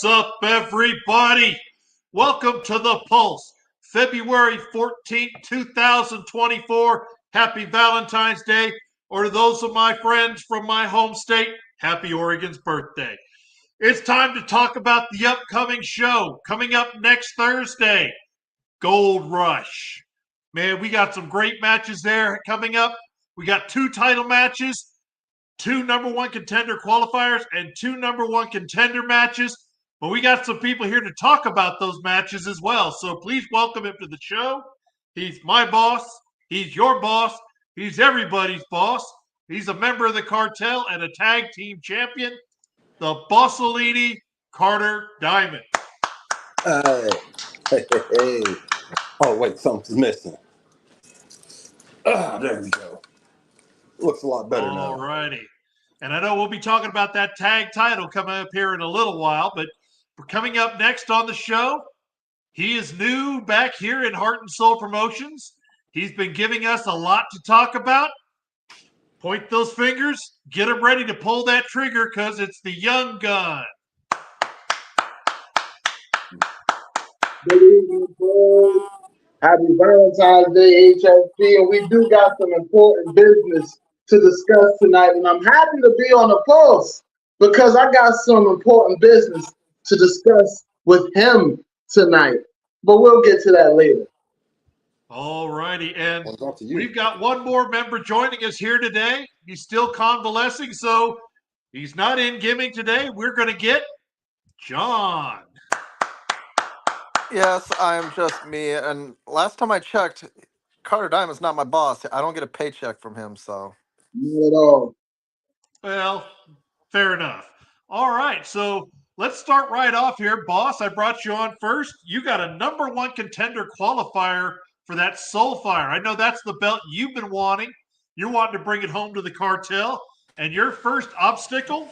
What's up, everybody? Welcome to The Pulse, February 14th, 2024. Happy Valentine's Day, or to those of my friends from my home state, happy Oregon's birthday. It's time to talk about the upcoming show coming up next Thursday, Gold Rush. Man, we got some great matches there coming up. We got two title matches, two number one contender qualifiers, and two number one contender matches. But we got some people here to talk about those matches as well. So please welcome him to the show. He's my boss. He's your boss. He's everybody's boss. He's a member of the cartel and a tag team champion, the Bossolini Carter Diamond. Hey. Oh, wait, something's missing. There we go. Looks a lot better now. All righty. And I know we'll be talking about that tag title coming up here in a little while, but coming up next on the show, he is new back here in Heart and Soul Promotions. He's been giving us a lot to talk about. Point those fingers, get him ready to pull that trigger because it's the young gun. Good evening, boys. Happy Valentine's Day, HSP, and we do got some important business to discuss tonight, and I'm happy to be on the pulse because I got some important business to discuss with him tonight, but we'll get to that later. All righty, and we've got one more member joining us here today. He's still convalescing, so he's not in Gimming today. We're going to get John. Yes, I'm just me. And last time I checked, Carter Diamond's not my boss. I don't get a paycheck from him, so. Not at all. Well, fair enough. All right, so let's start right off here. Boss, I brought you on first. You got a number one contender qualifier for that Soulfire. I know that's the belt you've been wanting. You're wanting to bring it home to the cartel. And your first obstacle,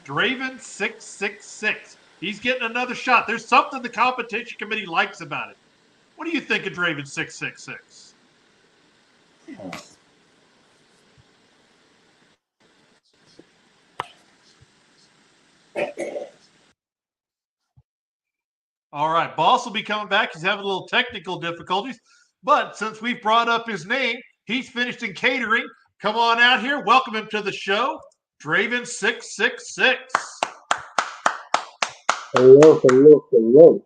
Draven 666. He's getting another shot. There's something the competition committee likes about it. What do you think of Draven 666? All right, Boss will be coming back. He's having a little technical difficulties. But since we've brought up his name, he's finished in catering. Come on out here. Welcome him to the show, Draven 666. Hello.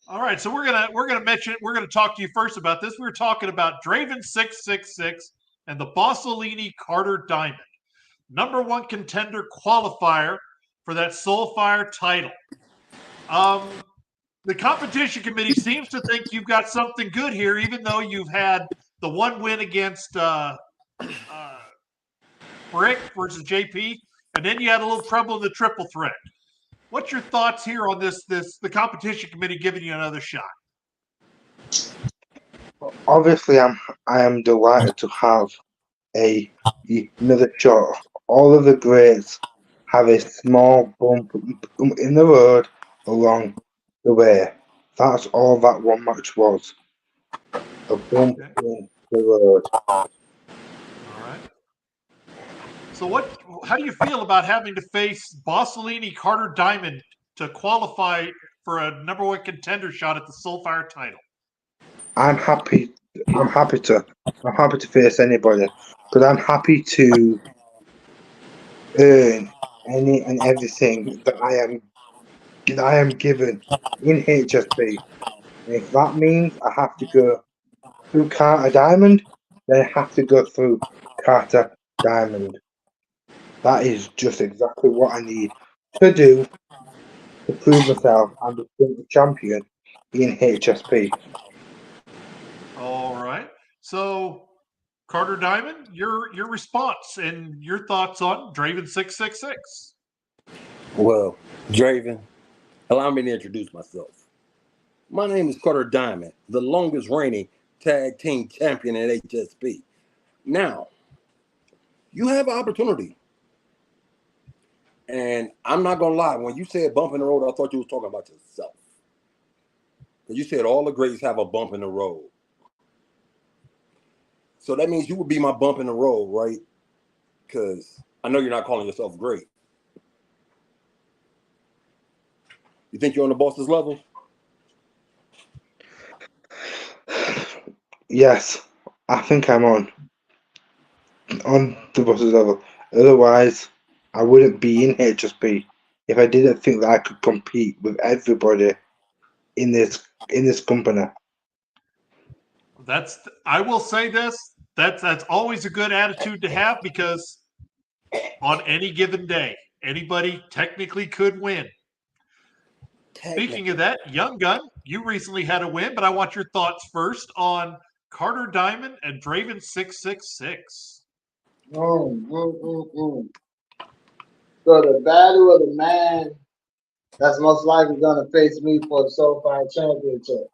All right, so we're gonna talk to you first about this. We were talking about Draven 666 and the Bossolini Carter Diamond, number one contender qualifier for that Soulfire title. The competition committee seems to think you've got something good here, even though you've had the one win against Brick versus JP, and then you had a little trouble in the triple threat. What's your thoughts here on the competition committee giving you another shot? Obviously, I am delighted to have another shot. All of the greats have a small bump in the road along the way. That's all that one match was. A bump in the road. All right. So how do you feel about having to face Bossolini Carter Diamond to qualify for a number one contender shot at the Soulfire title? I'm happy to face anybody because I'm happy to earn any and everything that I am given in HSP. And if that means I have to go through Carter Diamond, then I have to go through Carter Diamond. That is just exactly what I need to do to prove myself and become the champion in HSP. All right. So, Carter Diamond, your response and your thoughts on Draven 666. Well, Draven, allow me to introduce myself. My name is Carter Diamond, the longest reigning tag team champion in HSP. Now, you have an opportunity. And I'm not going to lie, when you said bump in the road, I thought you was talking about yourself. Because you said all the greats have a bump in the road. So that means you would be my bump in the road, right? Because I know you're not calling yourself great. You think you're on the boss's level? Yes, I think I'm on the boss's level. Otherwise, I wouldn't be in HSP if I didn't think that I could compete with everybody in this company. I will say this. That's always a good attitude to have because on any given day, anybody technically could win. Speaking of that, Young Gun, you recently had a win, but I want your thoughts first on Carter Diamond and Draven 666. Mm, mm, mm, mm. So the battle of the man that's most likely gonna face me for the SoFi Championship.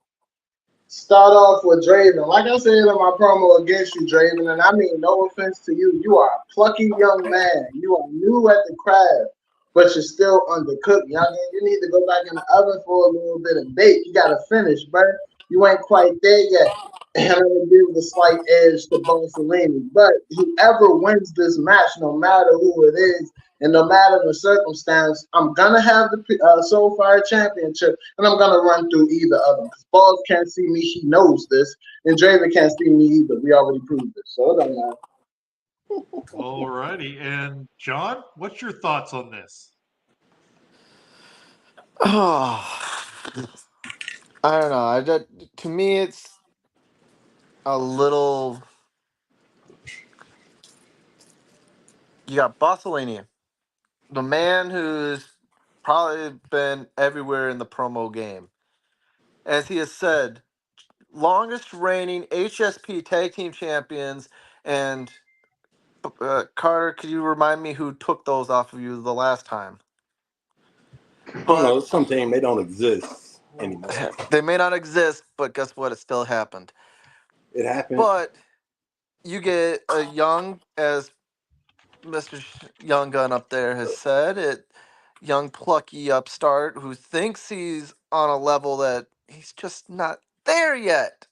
Start off with Draven. Like I said in my promo against you, Draven, and I mean no offense to you. You are a plucky young man. You are new at the craft, but you're still undercooked, youngin. You need to go back in the oven for a little bit and bake. You gotta finish, bro. You ain't quite there yet. And I'm gonna give the slight edge to Bonsolini. But whoever wins this match, no matter who it is, and no matter the circumstance, I'm gonna have the SoFi Championship, and I'm gonna run through either of them. Because Balls can't see me; he knows this, and Draven can't see me either. We already proved it, so it don't matter. All righty. And John, what's your thoughts on this? Oh, I don't know. To me, it's a little. You got Bossellini, the man who's probably been everywhere in the promo game. As he has said, longest reigning HSP Tag Team Champions. And Carter, could you remind me who took those off of you the last time? I don't But know. Sometimes they don't exist anymore. they may not exist, but guess what? It still happened. It happened. But you get a young, as Mr. Young Gun up there has said, young plucky upstart who thinks he's on a level that he's just not there yet.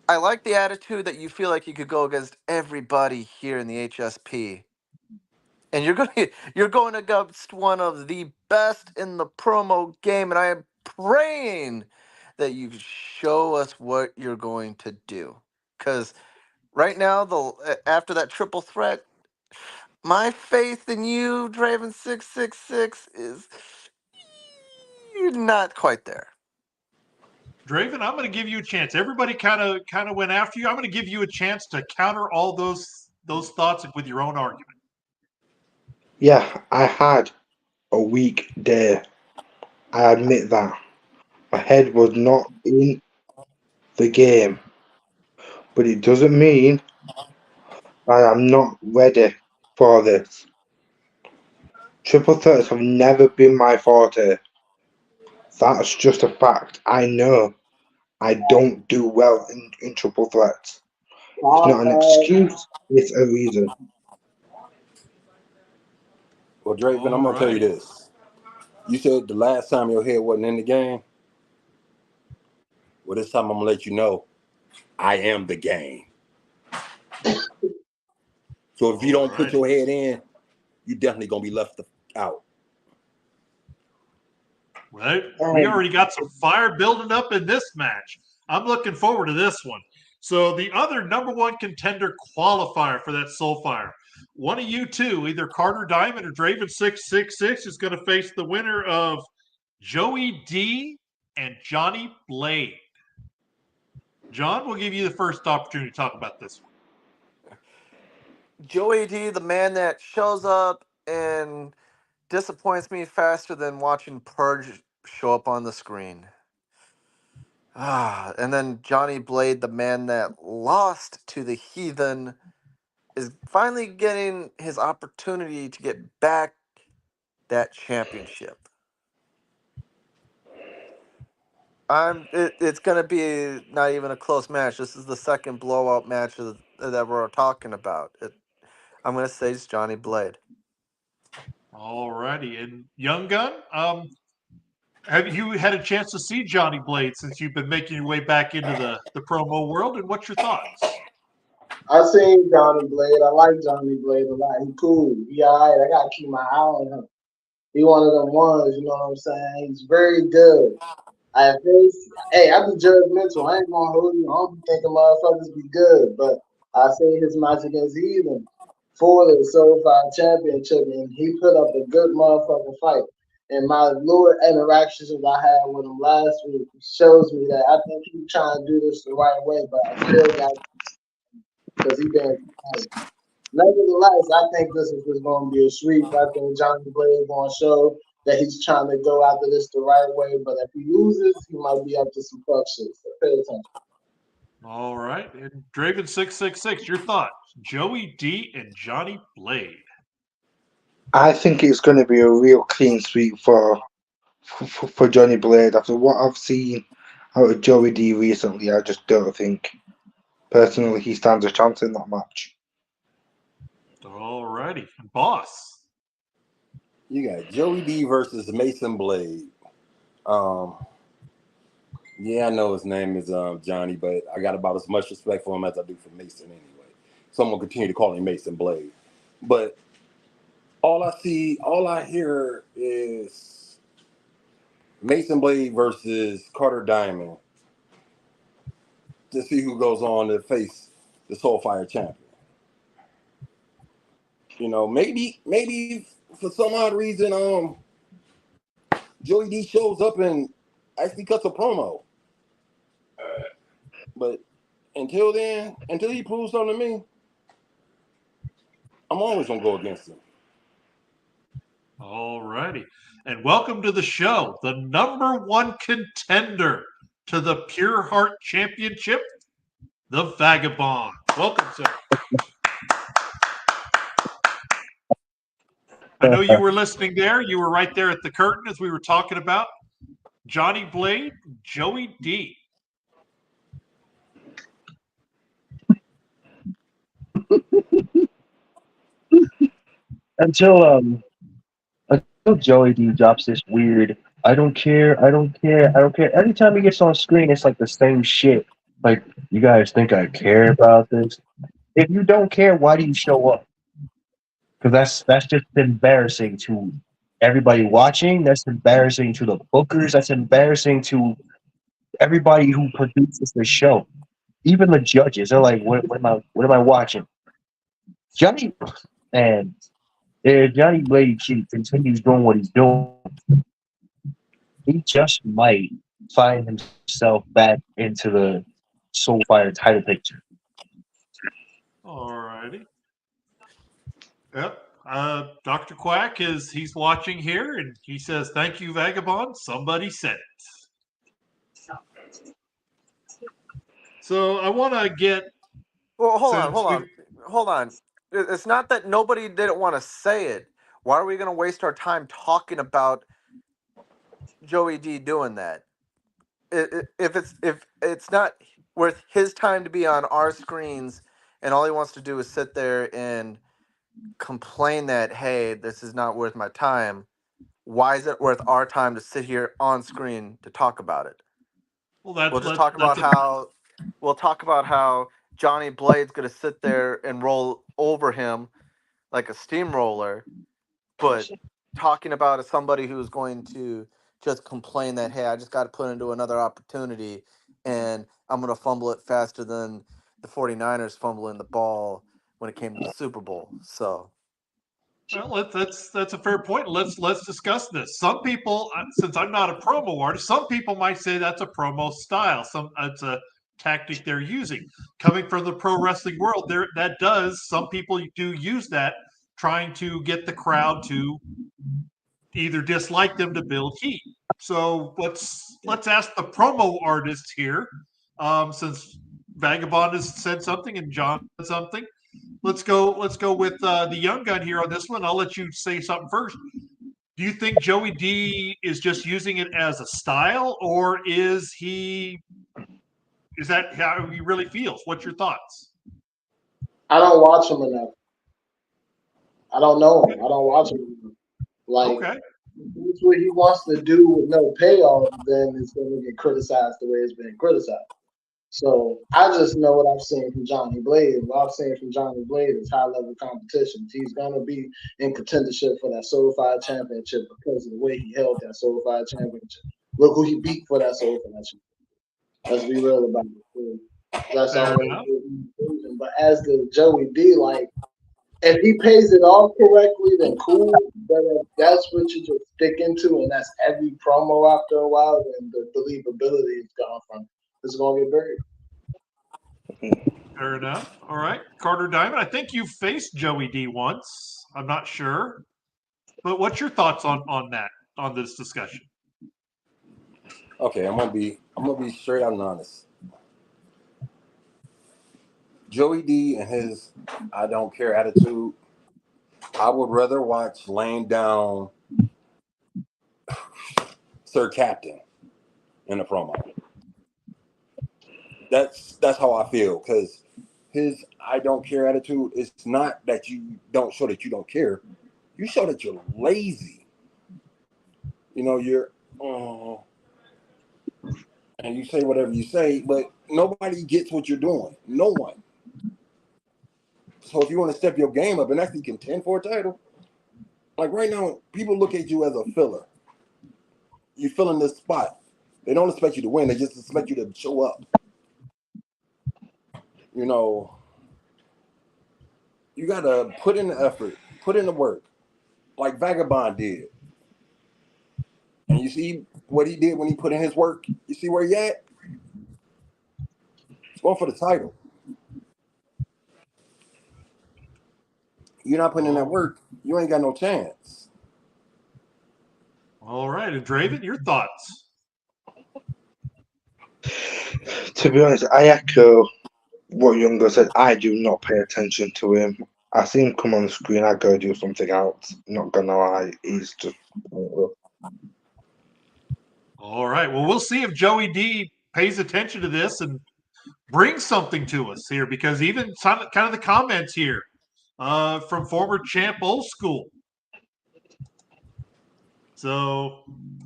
I like the attitude that you feel like you could go against everybody here in the HSP. And you're going against one of the best in the promo game, and I am praying that you show us what you're going to do. Because right now, after that triple threat, my faith in you, Draven 666, is not quite there. Draven, I'm going to give you a chance. Everybody kind of went after you. I'm going to give you a chance to counter all those thoughts with your own argument. Yeah, I had a weak day. I admit that. My head was not in the game. But it doesn't mean that I'm not ready for this. Triple threats have never been my forte. That's just a fact. I know I don't do well in triple threats. It's not an excuse, it's a reason. Well, Draven, I'm All gonna tell you righty. this. You said the last time your head wasn't in the game. Well, this time I'm gonna let you know I am the game. So if you don't put your head in, you definitely gonna be left out. Right? We already got some fire building up in this match. I'm looking forward to this one. So the other number one contender qualifier for that Soulfire, one of you two, either Carter Diamond or Draven 666, is going to face the winner of Joey D and Johnny Blade. John, we'll give you the first opportunity to talk about this one. Joey D, the man that shows up and disappoints me faster than watching Purge show up on the screen. And then Johnny Blade, the man that lost to the Heathen, is finally getting his opportunity to get back that championship. It's going to be not even a close match. This is the second blowout match that we're talking about. I'm going to say it's Johnny Blade. All righty. And Young Gun, have you had a chance to see Johnny Blade since you've been making your way back into the promo world? And what's your thoughts? I seen Johnny Blade. I like Johnny Blade a lot. He cool. He all right. I gotta keep my eye on him. He one of them ones, you know what I'm saying? He's very good. At first, hey, I be judgmental. I ain't gonna hold you. I don't be thinking motherfuckers be good, but I seen his match against Heathen for the Certified Championship, and he put up a good motherfucking fight. And my little interactions that I had with him last week shows me that I think he's trying to do this the right way, but I still got because he been. Nevertheless, I think this is just going to be a sweep. I think Johnny Blaze going to show that he's trying to go after this the right way. But if he loses, he might be up to some fuck shit. So pay attention. All right. And Draven666, your thoughts? Joey D and Johnny Blade. I think it's going to be a real clean sweep for Johnny Blade. After what I've seen out of Joey D recently, I just don't think personally he stands a chance in that match. All righty. Boss. You got Joey D versus Mason Blade. Yeah, I know his name is Johnny, but I got about as much respect for him as I do for Mason anyway. So I'm gonna continue to call him Mason Blade. But all I hear is Mason Blade versus Carter Diamond to see who goes on to face the Soulfire champion. You know, maybe for some odd reason, Joey D shows up and actually cuts a promo. But until then, until he proves something to me, I'm always gonna go against him. All righty. And welcome to the show, the number one contender to the Pure Heart Championship, the Vagabond. Welcome, sir. I know you were listening there. You were right there at the curtain as we were talking about Johnny Blade, Joey D. until Joey D drops this weird I don't care, I don't care, I don't care. Every time he gets on screen, it's like the same shit. Like, you guys think I care about this? If you don't care, why do you show up? Because that's just embarrassing to everybody watching. That's embarrassing to the bookers. That's embarrassing to everybody who produces the show. Even the judges, they're like, what am I watching? Johnny and if Johnny Blade continues doing what he's doing, he just might find himself back into the Soulfire title picture. All righty. Yep. Dr. Quack he's watching here and he says, "Thank you, Vagabond. Somebody said it." So I want to get. Well, hold on. It's not that nobody didn't want to say it. Why are we going to waste our time talking about Joey D doing that? If it's not worth his time to be on our screens, and all he wants to do is sit there and complain that, hey, this is not worth my time. Why is it worth our time to sit here on screen to talk about it? Well, We'll just talk about how Johnny Blade's gonna sit there and roll over him like a steamroller, but talking about somebody who's going to just complain that, hey, I just got to put into another opportunity and I'm going to fumble it faster than the 49ers fumbling the ball when it came to the Super Bowl. So, well, that's a fair point. Let's discuss this. Some people, since I'm not a promo artist, some people might say that's a promo style. It's a tactic they're using. Coming from the pro wrestling world, some people do use that, trying to get the crowd to either dislike them to build heat. So let's ask the promo artist here, since Vagabond has said something and John said something. Let's go with the young gun here on this one. I'll let you say something first. Do you think Joey D is just using it as a style, or is that how he really feels? What's your thoughts? I don't watch him enough. I don't know him. I don't watch him enough. Like, Okay. if it's what he wants to do with no payoff, then it's going to get criticized the way it's been criticized. So I just know what I've seen from Johnny Blade. What I've seen from Johnny Blade is high level competition. He's gonna be in contendership for that Soul Championship because of the way he held that Soul Championship. Look who he beat for that Soul Championship. Let's be real about it. That's Fair always enough. good. But as the Joey D, like if he pays it off correctly, then cool. But if that's what you just stick into, and that's every promo after a while, then the believability is gone from. It's gonna get buried. Fair enough. All right. Carter Diamond, I think you faced Joey D once. I'm not sure. But what's your thoughts on that, on this discussion? Okay, I'm gonna be straight out and honest. Joey D and his I don't care attitude, I would rather watch laying down Sir Captain in a promo. That's how I feel, because his I don't care attitude is not that you don't show that you don't care. You show that you're lazy. You know, you're and you say whatever you say, but nobody gets what you're doing. No one. So if you want to step your game up and actually contend for a title, like right now, people look at you as a filler. You fill in this spot. They don't expect you to win. They just expect you to show up. You know, you got to put in the effort, put in the work, like Vagabond did. And you see what he did when he put in his work? You see where he at? He's going for the title. You're not putting in that work, you ain't got no chance. All right. And Draven, your thoughts? To be honest, I echo what Younger said. I do not pay attention to him. I see him come on the screen, I go do something else. Not gonna lie, he's just. All right. Well, we'll see if Joey D pays attention to this and brings something to us here, because even kind of the comments here from former champ Old School. So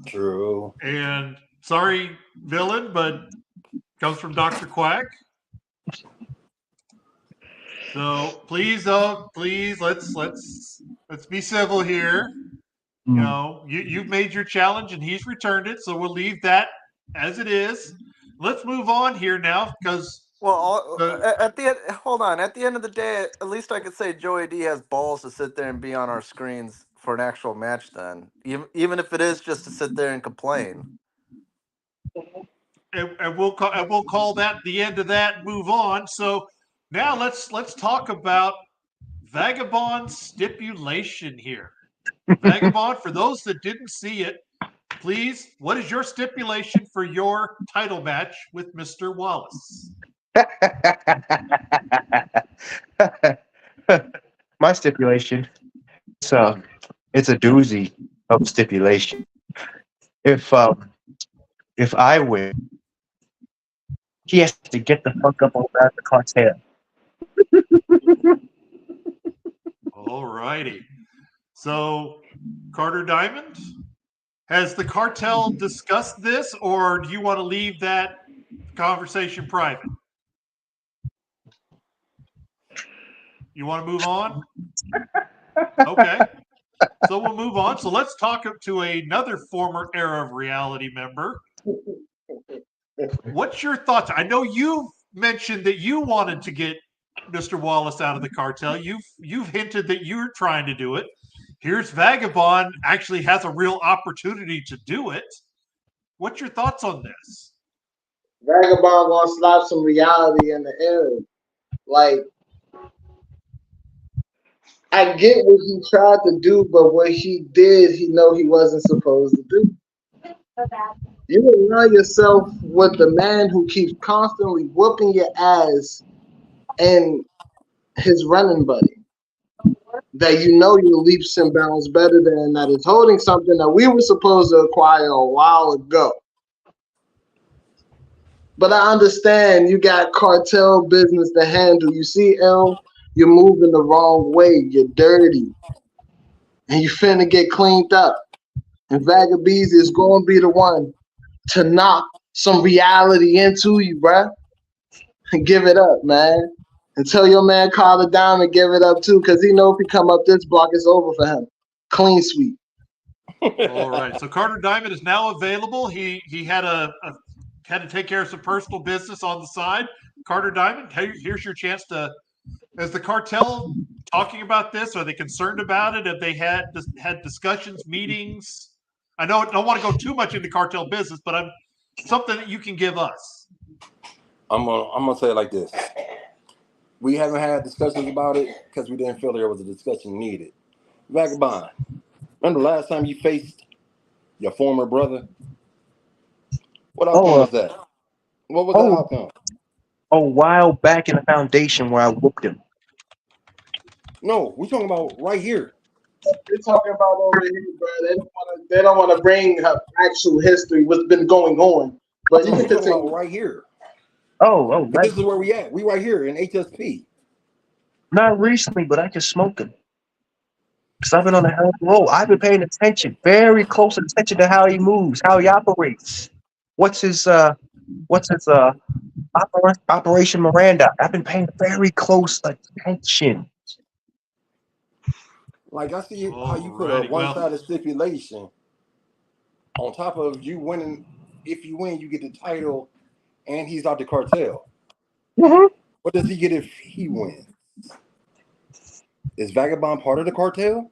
True. And sorry, villain, but comes from Dr. Quack. So please, let's be civil here. You know, you've made your challenge and he's returned it, so we'll leave that as it is. Let's move on here now, because at the end, hold on. At the end of the day, at least I could say Joey D has balls to sit there and be on our screens for an actual match. Then, even if it is just to sit there and complain. and we'll call that the end of that and move on. So now let's talk about Vagabond stipulation here. Vagabond, for those that didn't see it, please, what is your stipulation for your title match with Mr. Wallace? My stipulation, it's a doozy of stipulation. If I win, he has to get the fuck up over at the cartel. All righty. So, Carter Diamond, has the cartel discussed this, or do you want to leave that conversation private? You want to move on? Okay. So we'll move on. So let's talk to another former Era of Reality member. What's your thoughts? I know you've mentioned that you wanted to get Mr. Wallace out of the cartel. You've hinted that you're trying to do it. Here's Vagabond actually has a real opportunity to do it. What's your thoughts on this? Vagabond gonna slap some reality in the air. Like, I get what he tried to do, but what he did, he know he wasn't supposed to do. You align yourself with the man who keeps constantly whooping your ass and his running buddy. That you know your leaps and bounds better than, that is holding something that we were supposed to acquire a while ago. But I understand you got cartel business to handle. You see, L, you're moving the wrong way. You're dirty. And you finna get cleaned up. And Vagabeezy is going to be the one to knock some reality into you, bruh. give it up, man. And tell your man Carla Diamond give it up too, because he know if he come up this block, it's over for him. Clean sweep. All right. So Carter Diamond is now available. He had had to take care of some personal business on the side. Carter Diamond, here's your chance to. Is the cartel talking about this? Are they concerned about it? Have they had discussions, meetings? I don't want to go too much into cartel business, but I'm something that you can give us. I'm gonna say it like this. We haven't had discussions about it because we didn't feel there was a discussion needed. Vagabond, remember the last time you faced your former brother? What outcome Oh, was that? What was that oh, outcome? a while back in the foundation where I whooped him. No, we're talking about right here. They're talking about over here, bro. They don't want to bring up actual history, what's been going on. But you No, can we're talking about continue. right here. Oh, This is where we at. We right here in HSP. not recently, but I can smoke him. Because I've been on a hell of a roll. I've been paying attention, very close attention to how he moves, how he operates. What's his Operation Miranda? I've been paying very close attention. Like I see how you put a Alrighty. Well, one-sided stipulation on top of you winning. If you win, you get the title, and he's out the cartel. Mm-hmm. What does he get if he wins? Is Vagabond part of the cartel?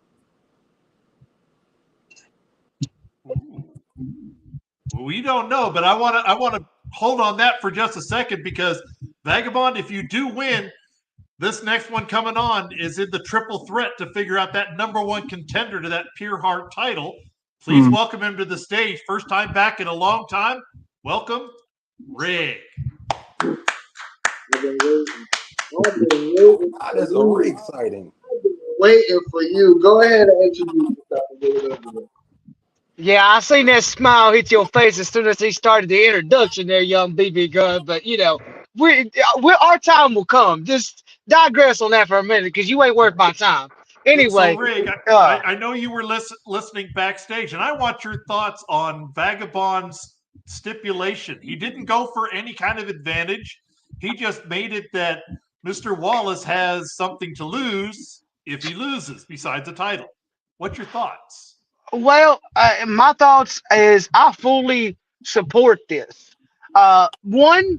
we don't know, but I want to hold on that for just a second because Vagabond, if you do win, this next one coming on is in the triple threat to figure out that number one contender to that Pure Heart title. Please welcome him to the stage. First time back in a long time. Welcome, Rig. I've been waiting That's very exciting. waiting for you. Go ahead and introduce yourself and get it over with. Yeah, I seen that smile hit your face as soon as he started the introduction there, young BB Gun. But we our time will come. Just digress on that for a minute, because you ain't worth my time. So, Anyway, Rig, uh, I know you were listening backstage, and I want your thoughts on Vagabond's stipulation. He didn't go for any kind of advantage. He just made it that Mr. Wallace has something to lose if he loses besides the title. What's your thoughts? my thoughts is I fully support this. One,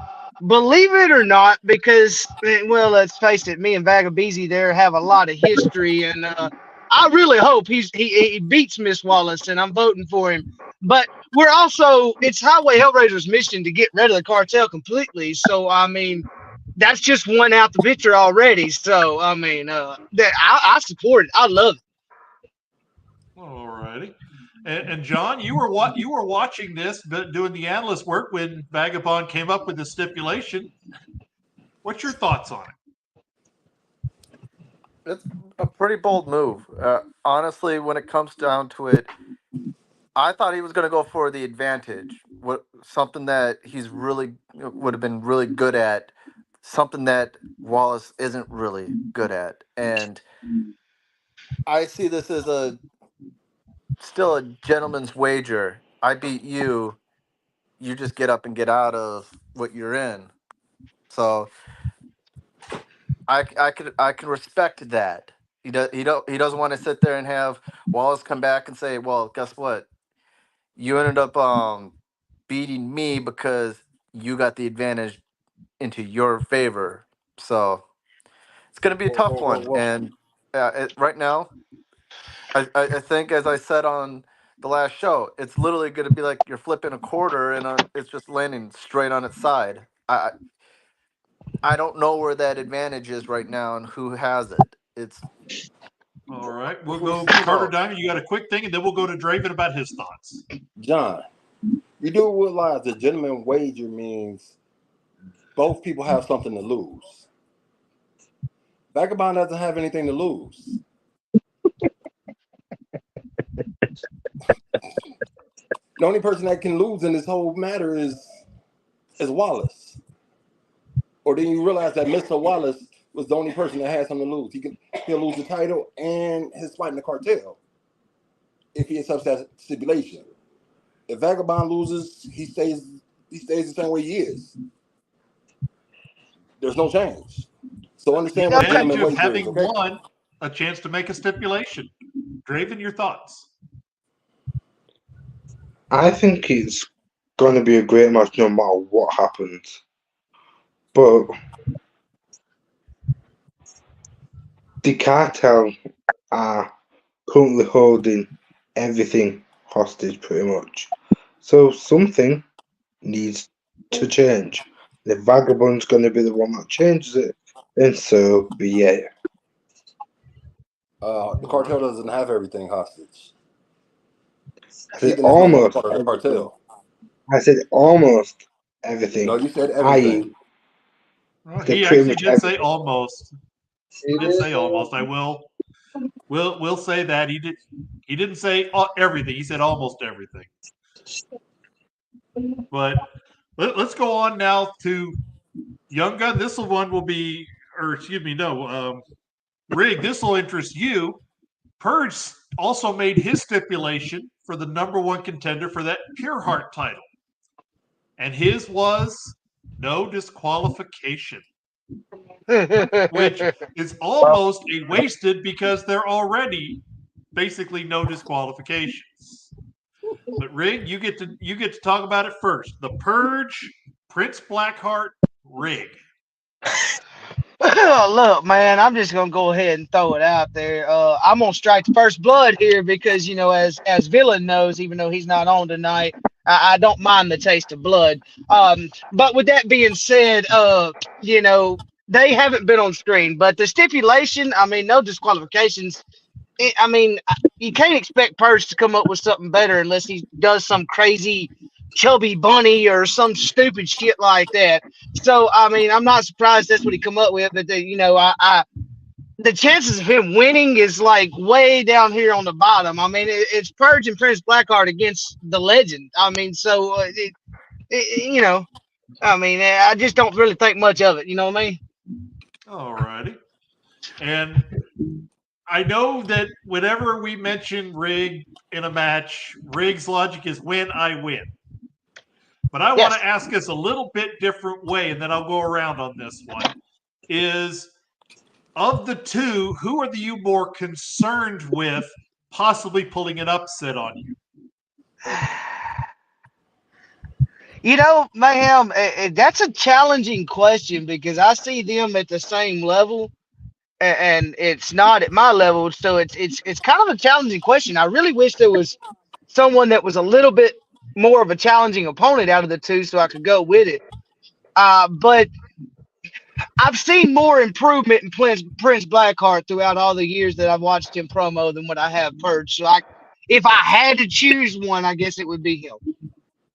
believe it or not, because well, let's face it, me and Vagabeezy there have a lot of history, and I really hope he beats Miss Wallace, and I'm voting for him. But we're also it's Highway Hellraiser's mission to get rid of the cartel completely. So I mean, that's just one out the picture already. So I mean, that I support it. I love it. All righty. And John, you were watching this, but doing the analyst work when Vagabond came up with the stipulation. What's your thoughts on it? It's a pretty bold move. Honestly, when it comes down to it, I thought he was going to go for the advantage. Something that he's really would have been really good at, something that Wallace isn't really good at, and I see this as still a gentleman's wager. I beat you. You just get up and get out of what you're in. So I can respect that. He doesn't want to sit there and have Wallace come back and say, well, guess what? You ended up beating me because you got the advantage into your favor. So it's going to be a tough one. Well, And right now, I think, as I said on the last show, it's literally going to be like you're flipping a quarter and it's just landing straight on its side. I don't know where that advantage is right now and who has it. It's All right. We'll we will go see Carter though. Diamond. You got a quick thing, and then we'll go to Draven about his thoughts. John, you do realize the gentleman wager means both people have something to lose. Vagabond doesn't have anything to lose. The only person that can lose in this whole matter is Wallace. Or then you realize that Mr. Wallace was the only person that had something to lose. He'll lose the title and his fight in the cartel if he accepts that stipulation. If Vagabond loses, he stays the same way he is. there's no change. So The understand what a Okay. advantage minimum of wage is, having okay? won a chance to make a stipulation. Draven, your thoughts? I think it's going to be a great match no matter what happens. But the cartel are currently holding everything hostage pretty much. So something needs to change. The vagabond's going to be the one that changes it, and so be it. The cartel doesn't have everything hostage. I said Tegan is no longer almost part of the everything. cartel. I said almost No, everything, you said i.e., everything. Well, they're he pretty actually much did say everything. almost. He did say almost. I will say that he did. He didn't say everything. He said almost everything. But let's go on now to Young Gun. This one will be, or excuse me, no, Rig. This will interest you. Purge also made his stipulation for the number one contender for that Pure Heart title, and his was no disqualification, which is almost a wasted because there are already basically no disqualifications. But Rig, you get to talk about it first. The Purge, Prince Blackheart, Rig. Look, man, I'm just gonna go ahead and throw it out there. I'm gonna strike the first blood here because as Villain knows, even though he's not on tonight, I don't mind the taste of blood. But with that being said, they haven't been on screen, but the stipulation, I mean, no disqualifications. You can't expect Purge to come up with something better unless he does some crazy chubby bunny or some stupid shit like that. So I mean, I'm not surprised that's what he come up with. But the chances of him winning is like way down here on the bottom. I mean, it's Purge and Prince Blackheart against the legend. I mean, so I mean, I just don't really think much of it. You know what I mean? All righty. And I know that whenever we mention Rig in a match, Rig's logic is win, I win. But I want Yes. to ask us a little bit different way, and then I'll go around on this one. Is of the two, who are you more concerned with possibly pulling an upset on you? Mayhem, that's a challenging question because I see them at the same level, and it's not at my level, so it's kind of a challenging question. I really wish there was someone that was a little bit more of a challenging opponent out of the two, so I could go with it. But I've seen more improvement in Prince Blackheart throughout all the years that I've watched him promo than what I have Purge. So if I had to choose one, I guess it would be him.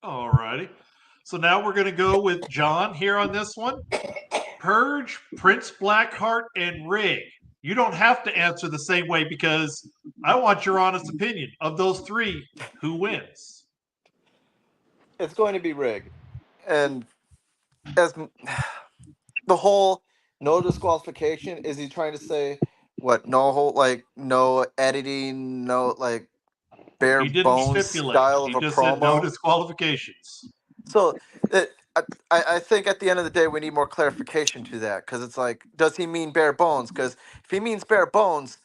All righty. So now we're going to go with John here on this one. Purge, Prince Blackheart, and Rig. You don't have to answer the same way because I want your honest opinion. Of those three, who wins? It's going to be Rig. And as the whole no disqualification, is he trying to say what? No editing, no bare He didn't bones stipulate. style of He a just said no promo. disqualifications. So I think at the end of the day we need more clarification to that because it's like, does he mean bare bones? Because if he means bare bones,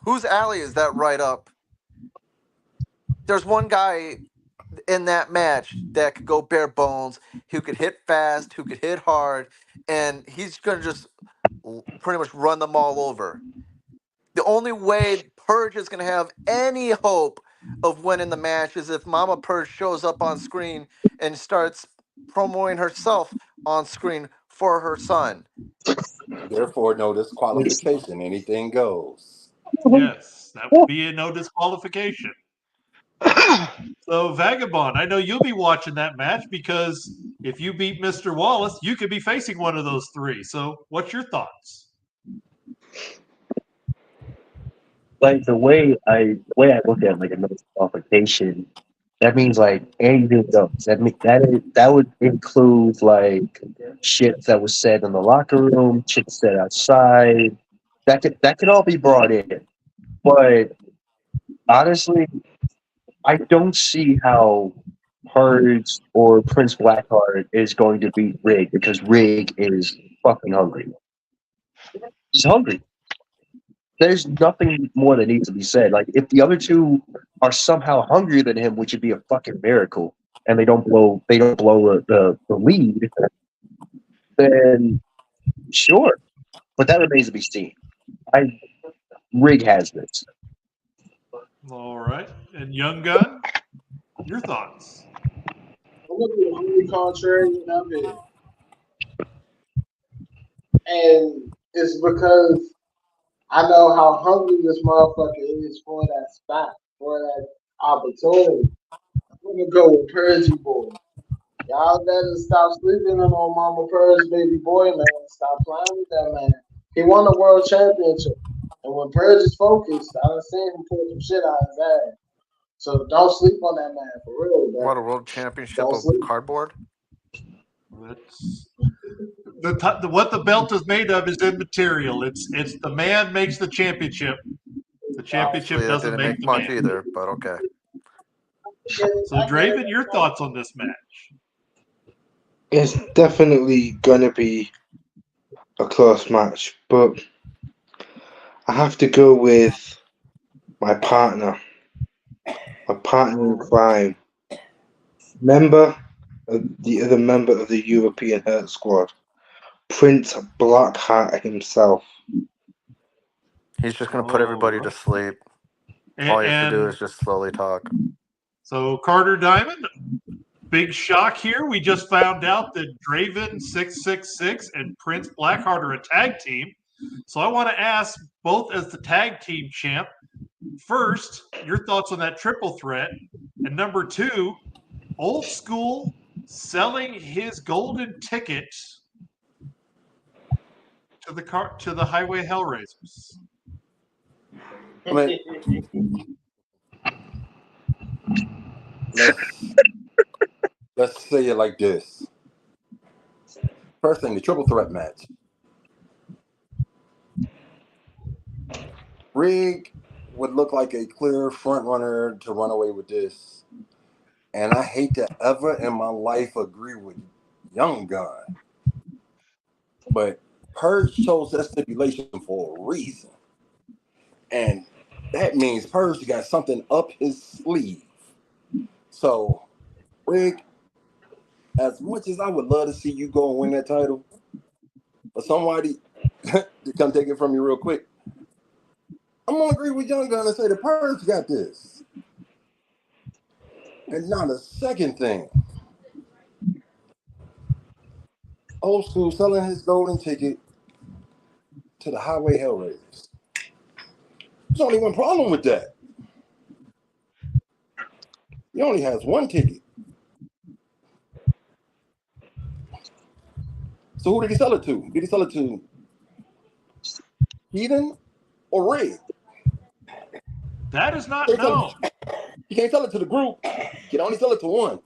whose alley is that right up? There's one guy in that match that could go bare bones, who could hit fast, who could hit hard, and he's gonna just pretty much run them all over. The only way Purge is gonna have any hope of winning the match is if Mama Purge shows up on screen and starts promoting herself on screen for her son. Therefore, no disqualification. Anything goes. Yes, that would be a no disqualification. So, Vagabond, I know you'll be watching that match because if you beat Mr. Wallace, you could be facing one of those three. So, what's your thoughts? Like the way I look at like another qualification, that means like anything goes. That would include like shit that was said in the locker room, shit said outside. That could all be brought in. But honestly, I don't see how Purge or Prince Blackheart is going to beat Rig because Rig is fucking hungry. He's hungry. There's nothing more that needs to be said. Like if the other two are somehow hungrier than him, which would be a fucking miracle, and they don't blow the lead, then sure. But that remains to be seen. Rig has this. All right. And Young Gun, your thoughts? I'm gonna be the only contrarian up here, and it's because I know how hungry this motherfucker is for that spot, for that opportunity. I'm gonna go with Purgy Boy. Y'all better stop sleeping on old Mama Purge, baby boy, man. Stop playing with that man. He won the world championship, and when Purge is focused, I done seen him pull some shit out of his ass. So don't sleep on that man for real, bro. What, a world championship Don't of sleep. cardboard? That's what the belt is made of is immaterial. It's the man makes the championship. The championship Obviously, that doesn't didn't make make the much man. either, but okay. So, Draven, your thoughts on this match? It's definitely gonna be a close match, but I have to go with my partner in crime, the other member of the European Hurt Squad, Prince Blackheart himself. He's just going to put everybody to sleep. All he has to do is just slowly talk. So, Carter Diamond, big shock here. We just found out that Draven 666 and Prince Blackheart are a tag team. So I want to ask both as the tag team champ, first, your thoughts on that triple threat. And number two, Old School selling his golden ticket to the Highway Hellraisers. I mean, let's say it like this. First thing, the triple threat match. Rig would look like a clear front runner to run away with this. And I hate to ever in my life agree with Young Gun. But Purge chose that stipulation for a reason. And that means Purge got something up his sleeve. So, Rig, as much as I would love to see you go and win that title, or somebody to come take it from you real quick, I'm gonna agree with Young Gun and say the Purge got this. And now the second thing, Old School selling his golden ticket to the Highway Hellraisers. There's only one problem with that. He only has one ticket. So who did he sell it to? Did he sell it to Heathen or Rig? That is not known. He can't sell it to the group. He can only sell it to one.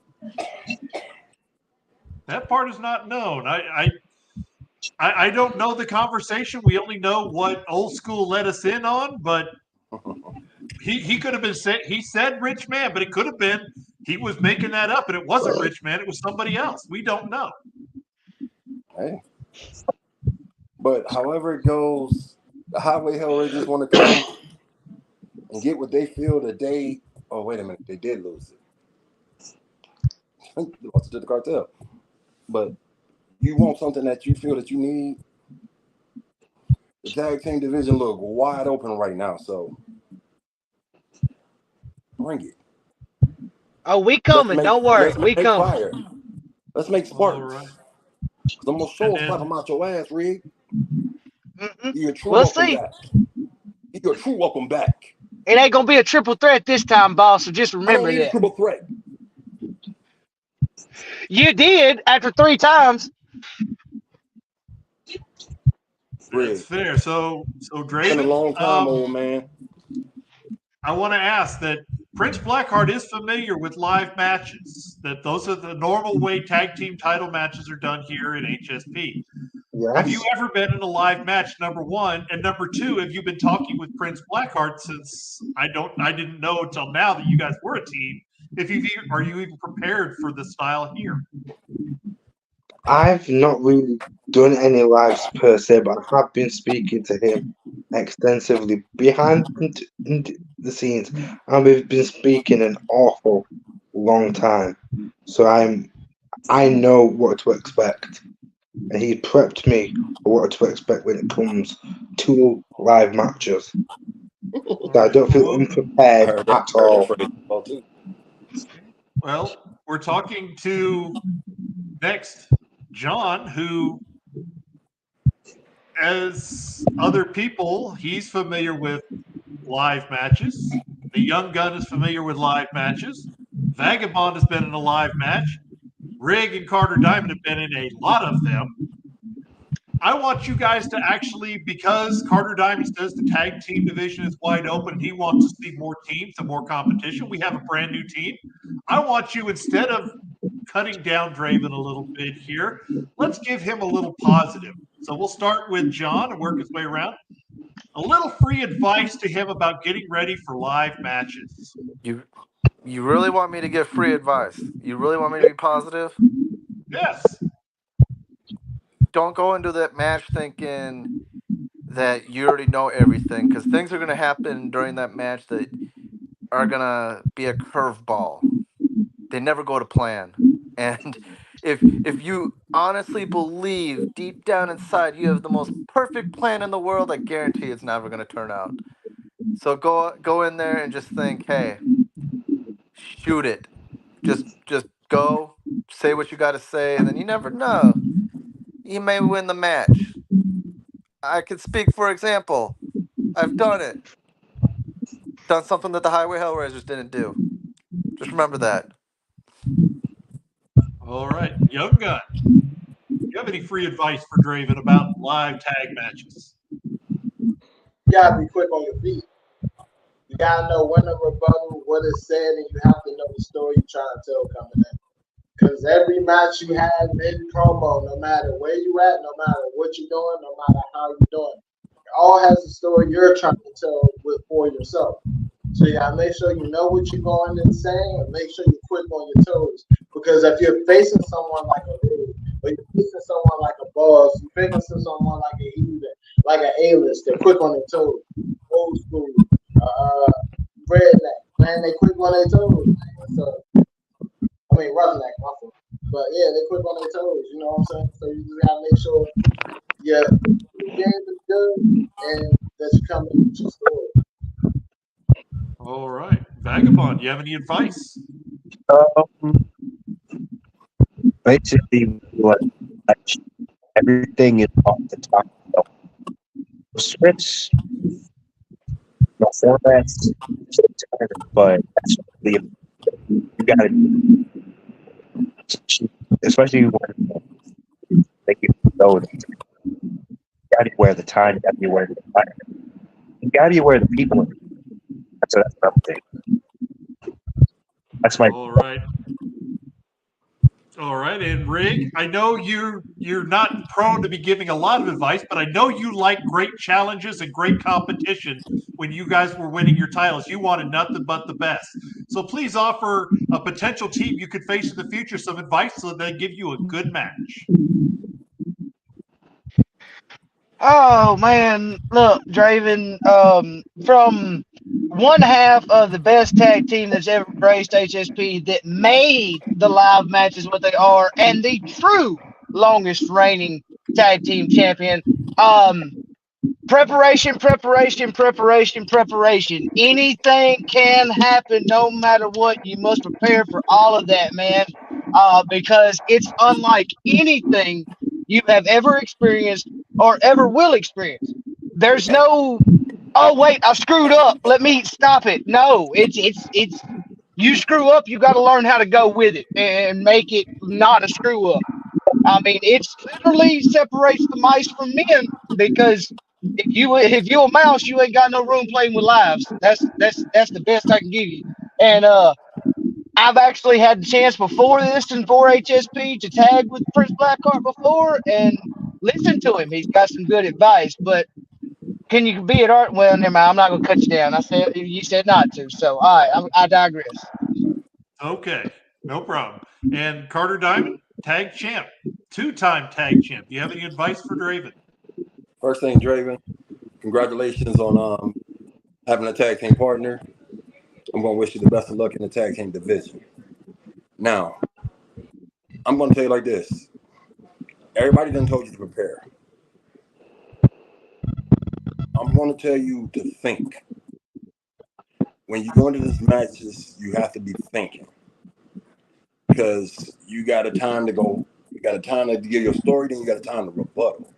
That part is not known. I don't know the conversation. We only know what Old School let us in on, but he could have been he said Rich Man, but it could have been he was making that up, and it wasn't Rich Man. It was somebody else. We don't know. Hey. But however it goes, the Highway Hellraisers want to come and get what they feel that they. Oh, wait a minute. They did lose it. They lost it to the cartel. But you want something that you feel that you need. The tag team division look wide open right now, so bring it. Oh, we coming. Don't worry. We coming. Fire. Let's make sparks. Right. I'm gonna show slap them out your ass, Rig. You're a true We'll welcome see. back. You're a true welcome back. It ain't gonna be a triple threat this time, boss. So just remember that. Triple threat. You did after 3 times. That's fair. So Draven, been a long time, old man. I want to ask that Prince Blackheart is familiar with live matches. That those are the normal way tag team title matches are done here in HSP. Yes. Have you ever been in a live match? Number one, and number two, have you been talking with Prince Blackheart since I didn't know until now that you guys were a team? if are you even prepared for the style here? I've not really done any lives per se, but I have been speaking to him extensively behind the scenes, and we've been speaking an awful long time. So I know what to expect, and he prepped me for what to expect when it comes to live matches. All So I right. don't feel Well, I unprepared heard that. at Heard that all. phrase well too. well, we're talking to next John, who, as other people, he's familiar with live matches. The Young Gun is familiar with live matches. Vagabond has been in a live match. Rig and Carter Diamond have been in a lot of them. I want you guys to actually, because Carter Diamond says the tag team division is wide open and he wants to see more teams and more competition. We have a brand new team. I want you, instead of cutting down Draven a little bit here, let's give him a little positive. So we'll start with John and work his way around. A little free advice to him about getting ready for live matches. You you really want me to give free advice? You really want me to be positive? Yes. Don't go into that match thinking that you already know everything, because things are going to happen during that match that are going to be a curveball. They never go to plan. And if you honestly believe deep down inside you have the most perfect plan in the world, I guarantee it's never going to turn out. So go in there and just think, hey, shoot it. Just go, say what you got to say, and then you never know. You may win the match. I can speak for example. I've done it. Done something that the Highway Hellraisers didn't do. Just remember that. All right. Young Gun, do you have any free advice for Draven about live tag matches? You gotta be quick on your feet. You gotta know when to rebuttal, what is said, and you have to know the story you're trying to tell coming in. Because every match you have in promo, no matter where you at, no matter what you're doing, no matter how you're doing, it all has a story you're trying to tell for yourself. So you gotta make sure you know what you're going and saying, and make sure you're quick on your toes. Because if you're facing someone like a Rig, or you're facing someone like a Boss, you're facing someone like a Heathen, like an A-list, they're quick on their toes. Old school, redneck, man, they quick on their toes. So I mean, roughneck, my fault. But yeah, they quick on their toes. You know what I'm saying? So you just gotta make sure your game is good and that you come in with your story. All right. Vagabond, do you have any advice? Um, basically, what everything is off the top. No scripts, no formats, but that's the you gotta, especially when they get know that you gotta be aware of the time, you gotta be aware of the environment, you gotta be aware of the people. That's another thing. That's my All right. All right. And Rig, I know you're not prone to be giving a lot of advice, but I know you like great challenges and great competition when you guys were winning your titles. You wanted nothing but the best. So please offer a potential team you could face in the future some advice so they give you a good match. Oh man, look, Draven, from one half of the best tag team that's ever graced HSP that made the live matches what they are, and the true longest reigning tag team champion. Preparation, preparation, preparation, preparation. Anything can happen no matter what. You must prepare for all of that, man. Because it's unlike anything you have ever experienced or ever will experience. There's no, oh wait, I screwed up. Let me stop it. No, it's you screw up, you got to learn how to go with it and make it not a screw up. I mean, it's literally separates the mice from men because if you a mouse, you ain't got no room playing with lives. That's the best I can give you. And I've actually had the chance before this and for HSP to tag with Prince Blackheart before and listen to him. He's got some good advice, but can you be at art? Well, never mind. I'm not gonna cut you down. I said you said not to. So all right, I digress. Okay, no problem. And Carter Diamond, tag champ, 2-time tag champ. Do you have any advice for Draven? First thing, Draven, congratulations on having a tag team partner. I'm going to wish you the best of luck in the tag team division. Now, I'm going to tell you like this. Everybody done told you to prepare. I'm going to tell you to think. When you go into these matches, you have to be thinking. Because you got a time to go. You got a time to give your story, then you got a time to rebuttal.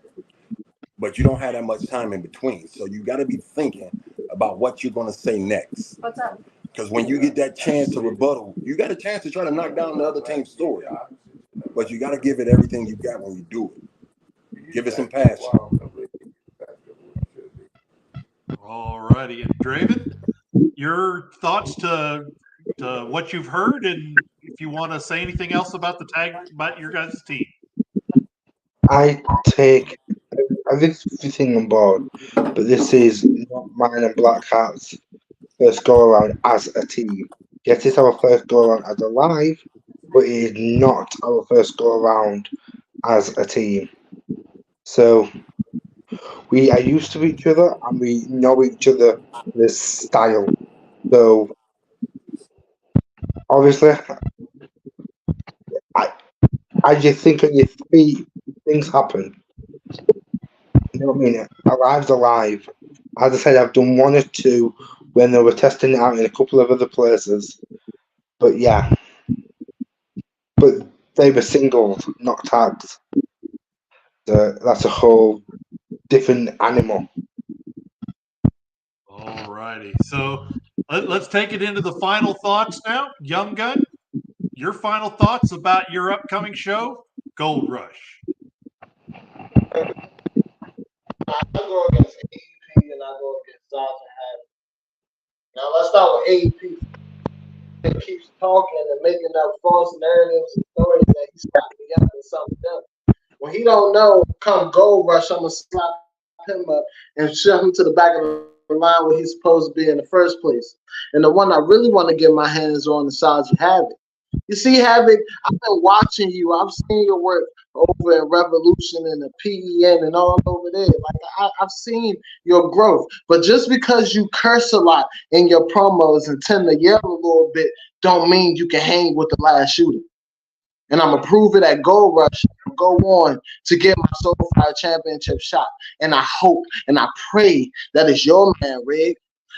But you don't have that much time in between. So you got to be thinking about what you're going to say next. What's up? Because when you get that chance to rebuttal, you got a chance to try to knock down the other team's story. But you got to give it everything you got when you do it. Give it some passion. All righty. And Draven, your thoughts to what you've heard, and if you want to say anything else about about your guys' team. I take everything on board, but this is not mine and Blackheart's first go around as a team. Yes, it's our first go around as a live, but it is not our first go around as a team. So we are used to each other and we know each other's style. So obviously, as you think on your feet, things happen. You know what I mean? Alive's alive. As I said, I've done one or two when they were testing it out in a couple of other places. But yeah. But they were singles, not tags. So that's a whole different animal. All righty. So let's take it into the final thoughts now. Young Gun, your final thoughts about your upcoming show, Gold Rush. I go against AEP and I go against Sergeant Hattie. Now let's start with AEP. He keeps talking and making up false narratives and stories that he's got together and something else. When he don't know, come Gold Rush, I'm gonna slap him up and shove him to the back of the line where he's supposed to be in the first place. And the one I really want to get my hands on is Sergeant Havoc. You see, Havoc, I've been watching you. I've seen your work over at Revolution and the PEN and all over there. Like I've seen your growth. But just because you curse a lot in your promos and tend to yell a little bit, don't mean you can hang with the last shooter. And I'm going to prove it at Gold Rush and go on to get my Soulfire Championship shot. And I hope and I pray that it's your man, Rig.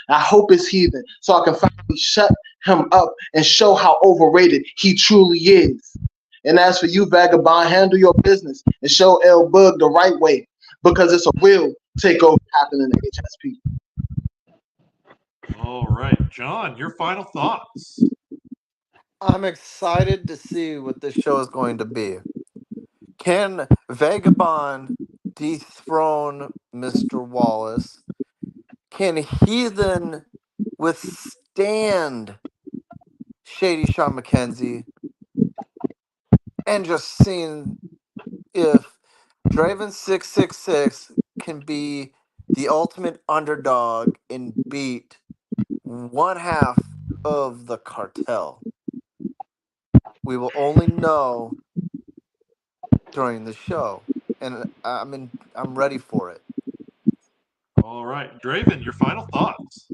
I hope it's Heathen so I can finally shut him up and show how overrated he truly is. And as for you, Vagabond, handle your business and show El Bug the right way because it's a real takeover happening in HSP. All right. John, your final thoughts. I'm excited to see what this show is going to be. Can Vagabond dethrone Mr. Wallace? Can Heathen withstand Shady Sean McKenzie? And just seeing if Draven 666 can be the ultimate underdog and beat one half of the cartel. We will only know during the show, and I'm ready for it. All right. Draven, your final thoughts.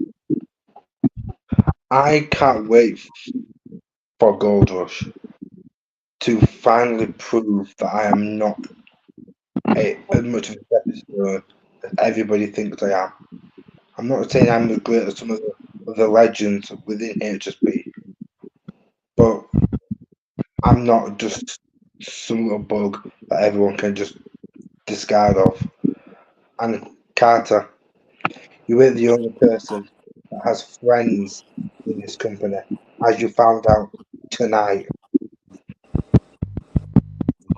I can't wait for Gold Rush to finally prove that I am not as much of a stepping stone as everybody thinks I am. I'm not saying I'm as great as some of the legends within HSP, but I'm not just some little bug that everyone can just discard of. And Carter, you ain't the only person that has friends in this company, as you found out tonight.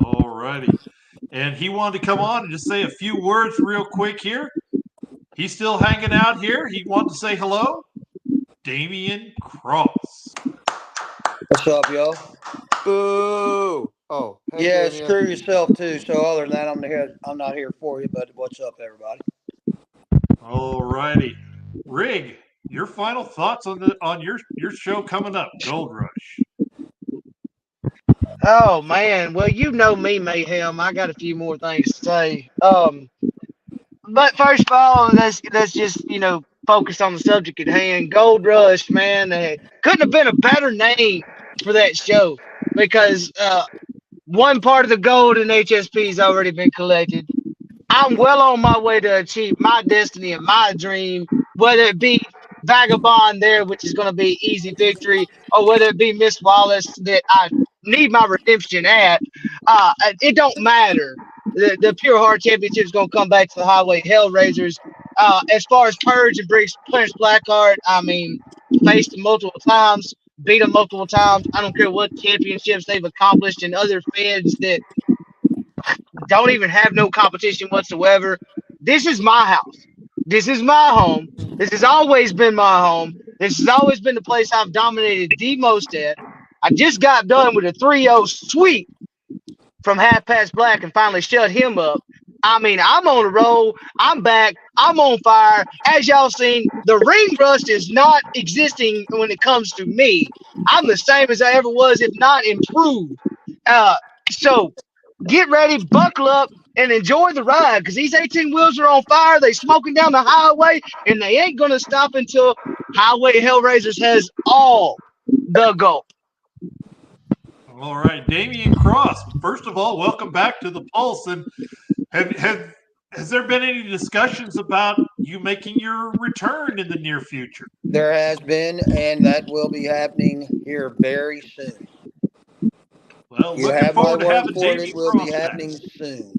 All righty. And he wanted to come on and just say a few words real quick here. He's still hanging out here. He wanted to say hello. Damian Cross. What's up, y'all? Boo! Oh, hey, Yeah, Damien. screw yourself too. So other than that, I'm not here for you. But what's up, everybody? All righty. Rig, your final thoughts on your show coming up, Gold Rush. Oh man, well you know me, Mayhem. I got a few more things to say. But first of all, let's just focus on the subject at hand. Gold Rush, man, couldn't have been a better name for that show because one part of the gold in HSP has already been collected. I'm well on my way to achieve my destiny and my dream, whether it be Vagabond there, which is going to be easy victory, or whether it be Miss Wallace that I need my redemption at. It don't matter. The Pure Heart Championship is going to come back to the Highway Hellraisers. As far as Purge and Briggs Clarence Blackheart, I mean, faced them multiple times, beat them multiple times. I don't care what championships they've accomplished in other feds that don't even have no competition whatsoever. This is my house. This is my home. This has always been my home. This has always been the place I've dominated the most at. I just got done with a 3-0 sweep from Half Past Black and finally shut him up. I mean, I'm on a roll. I'm back. I'm on fire. As y'all seen, the ring rust is not existing when it comes to me. I'm the same as I ever was, if not improved. So get ready, buckle up, and enjoy the ride because these 18 wheels are on fire. They smoking down the highway, and they ain't gonna stop until Highway Hellraisers has all the gold. All right, Damian Cross. First of all, welcome back to the Pulse. And has there been any discussions about you making your return in the near future? There has been, and that will be happening here very soon. Well, You looking have my forward to word having for it. Damian It will Cross be happening back. soon.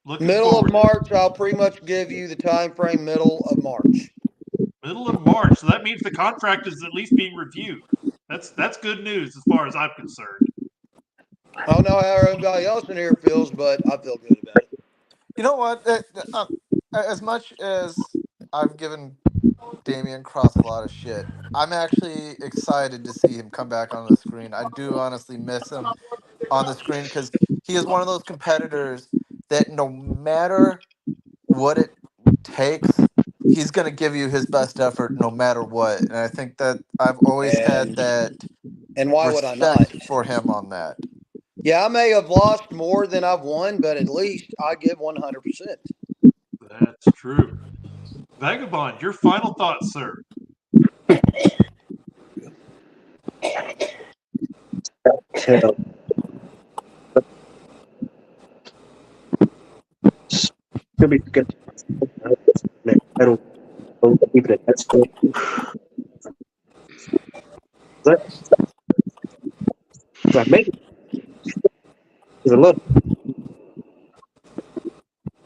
Looking Middle forward of March, I'll pretty much give you the time frame. Middle of March. Middle of March. So that means the contract is at least being reviewed. That's good news as far as I'm concerned. I don't know how everybody else in here feels, but I feel good about it. You know what? As much as I've given Damian Cross a lot of shit, I'm actually excited to see him come back on the screen. I do honestly miss him on the screen because he is one of those competitors that no matter what it takes, he's going to give you his best effort no matter what. And I think that I've always had that And why would I not? respect for him on that. Yeah, I may have lost more than I've won, but at least I give 100%. That's true. Vagabond, your final thoughts, sir. Tell. Could be good. I don't believe that. That's cool. That make it. Is a lot.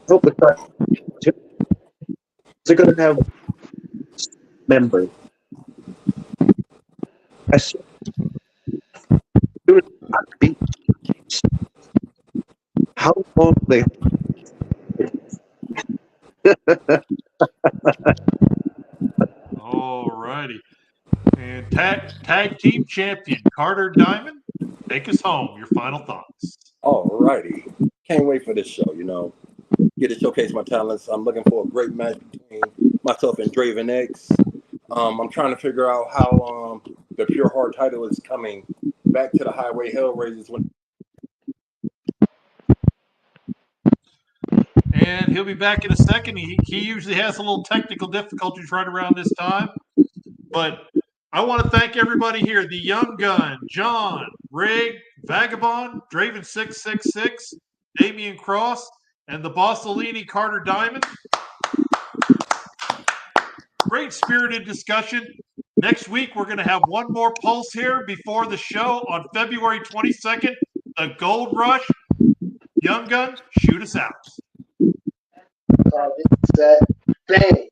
Hope the car. They're gonna have members. I see. How long they? All righty. And tag team champion Carter Diamond, take us home. Your final thoughts. All righty. Can't wait for this show, Get to showcase my talents. I'm looking for a great match between myself and Draven X. I'm trying to figure out how the Pure Heart title is coming back to the Highway Hellraisers. And he'll be back in a second. He usually has a little technical difficulties right around this time. But I want to thank everybody here. The Young Gun, John, Rig, Vagabond, Draven666, Damian Cross, and the Bossolini Carter Diamond. Great spirited discussion. Next week, we're going to have one more pulse here before the show on February 22nd, the Gold Rush. Young Gun, shoot us out. Set, bang.